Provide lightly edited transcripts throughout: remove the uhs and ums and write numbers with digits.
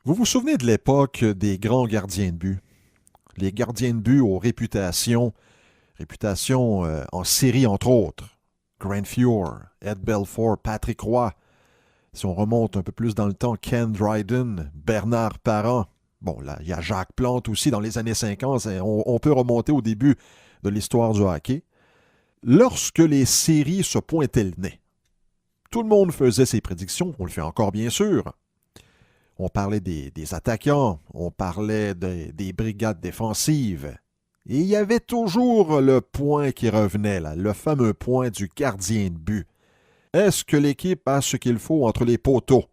Vous vous souvenez de l'époque des grands gardiens de but? Les gardiens de but aux réputations en série entre autres. Grant Fuhr, Ed Belfour, Patrick Roy. Si on remonte un peu plus dans le temps, Ken Dryden, Bernard Parent. Bon, là, il y a Jacques Plante aussi dans les années 50. On peut remonter au début de l'histoire du hockey. Lorsque les séries se pointaient le nez, tout le monde faisait ses prédictions. On le fait encore, bien sûr. On parlait des attaquants, on parlait des brigades défensives. Et il y avait toujours le point qui revenait, là, le fameux point du gardien de but. Est-ce que l'équipe a ce qu'il faut entre les poteaux?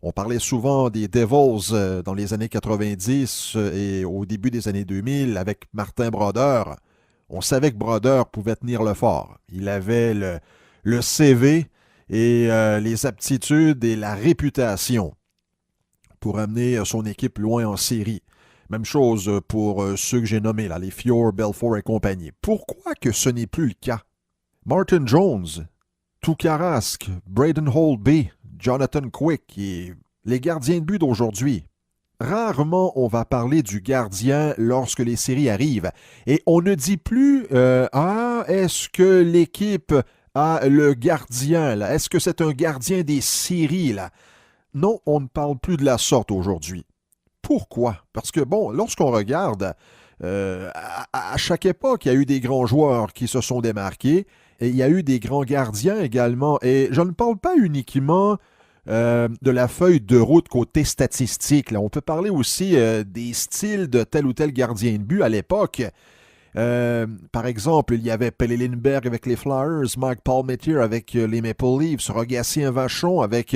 On parlait souvent des Devils dans les années 90 et au début des années 2000 avec Martin Brodeur. On savait que Brodeur pouvait tenir le fort. Il avait le CV et les aptitudes et la réputation pour amener son équipe loin en série. Même chose pour ceux que j'ai nommés, là, les Fuhr, Belfour et compagnie. Pourquoi que ce n'est plus le cas? Martin Jones, Tuukka Rask, Braden Holtby, Jonathan Quick et les gardiens de but d'aujourd'hui. Rarement on va parler du gardien lorsque les séries arrivent. Et on ne dit plus est-ce que l'équipe a le gardien, là? Est-ce que c'est un gardien des séries, là? Non, on ne parle plus de la sorte aujourd'hui. Pourquoi? Parce que, bon, lorsqu'on regarde, à chaque époque, il y a eu des grands joueurs qui se sont démarqués et il y a eu des grands gardiens également. Et je ne parle pas uniquement de la feuille de route côté statistique. Là. On peut parler aussi des styles de tel ou tel gardien de but à l'époque. Par exemple, il y avait Pelle Lindbergh avec les Flyers, Mike Palmateer avec les Maple Leafs, Rogatien Vachon avec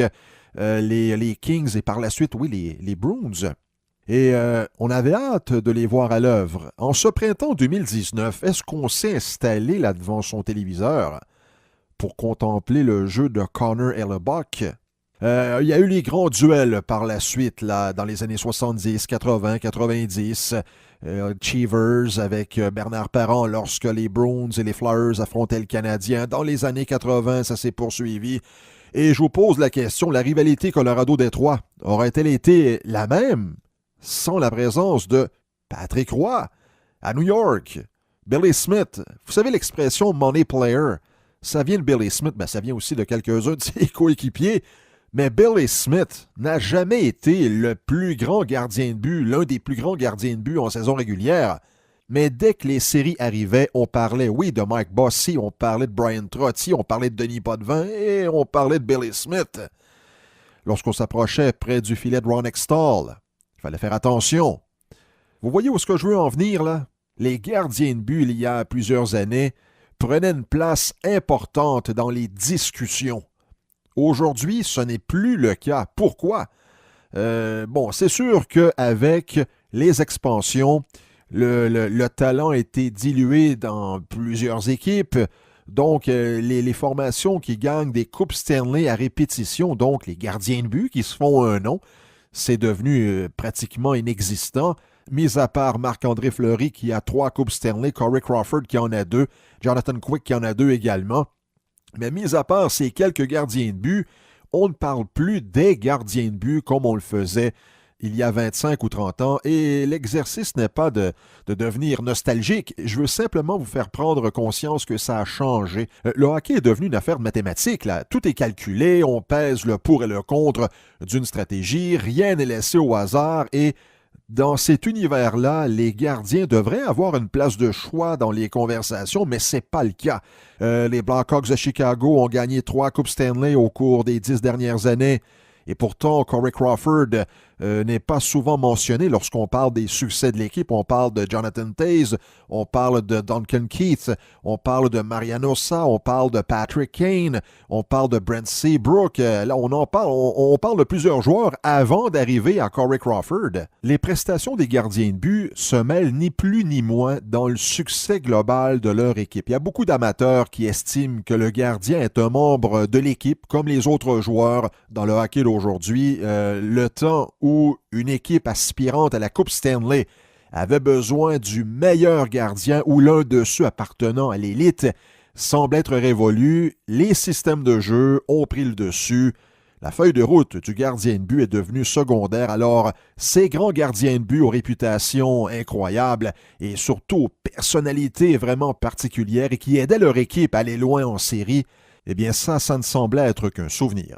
les Kings et par la suite, oui, les Bruins. Et on avait hâte de les voir à l'œuvre. En ce printemps 2019, est-ce qu'on s'est installé là devant son téléviseur pour contempler le jeu de Connor Hellebuyck? Il y a eu les grands duels par la suite, là, dans les années 70, 80, 90. Cheevers avec Bernard Parent lorsque les Bruins et les Flyers affrontaient le Canadien. Dans les années 80, ça s'est poursuivi. Et je vous pose la question, la rivalité Colorado-Détroit aurait-elle été la même sans la présence de Patrick Roy à New York? Billy Smith, vous savez l'expression money player, ça vient de Billy Smith, mais ça vient aussi de quelques-uns de ses coéquipiers. Mais Billy Smith n'a jamais été le plus grand gardien de but, l'un des plus grands gardiens de but en saison régulière. Mais dès que les séries arrivaient, on parlait, oui, de Mike Bossy, on parlait de Brian Trottier, on parlait de Denis Potvin et on parlait de Billy Smith. Lorsqu'on s'approchait près du filet de Ron Hextall, il fallait faire attention. Vous voyez où est-ce que je veux en venir, là? Les gardiens de but, il y a plusieurs années, prenaient une place importante dans les discussions. Aujourd'hui, ce n'est plus le cas. Pourquoi? Bon, c'est sûr qu'avec les expansions, le talent a été dilué dans plusieurs équipes. Donc, les formations qui gagnent des Coupes Stanley à répétition, donc les gardiens de but qui se font un nom, c'est devenu pratiquement inexistant. Mis à part Marc-André Fleury qui a 3 Coupes Stanley, Corey Crawford qui en a 2, Jonathan Quick qui en a 2 également. Mais mis à part ces quelques gardiens de but, on ne parle plus des gardiens de but comme on le faisait il y a 25 ou 30 ans. Et l'exercice n'est pas de devenir nostalgique. Je veux simplement vous faire prendre conscience que ça a changé. Le hockey est devenu une affaire de mathématiques, là. Tout est calculé, on pèse le pour et le contre d'une stratégie, rien n'est laissé au hasard et dans cet univers-là, les gardiens devraient avoir une place de choix dans les conversations, mais ce n'est pas le cas. Les Blackhawks de Chicago ont gagné 3 Coupes Stanley au cours des 10 dernières années. Et pourtant, Corey Crawford n'est pas souvent mentionné lorsqu'on parle des succès de l'équipe. On parle de Jonathan Toews, on parle de Duncan Keith, on parle de Mariano Hossa, on parle de Patrick Kane, on parle de Brent Seabrook. Là, on parle de plusieurs joueurs avant d'arriver à Corey Crawford. Les prestations des gardiens de but se mêlent ni plus ni moins dans le succès global de leur équipe. Il y a beaucoup d'amateurs qui estiment que le gardien est un membre de l'équipe, comme les autres joueurs dans le hockey d'aujourd'hui. Le temps où une équipe aspirante à la Coupe Stanley avait besoin du meilleur gardien ou l'un de ceux appartenant à l'élite semble être révolu. Les systèmes de jeu ont pris le dessus. La feuille de route du gardien de but est devenue secondaire, alors ces grands gardiens de but aux réputations incroyables et surtout aux personnalités vraiment particulières et qui aidaient leur équipe à aller loin en série, eh bien ça ne semblait être qu'un souvenir.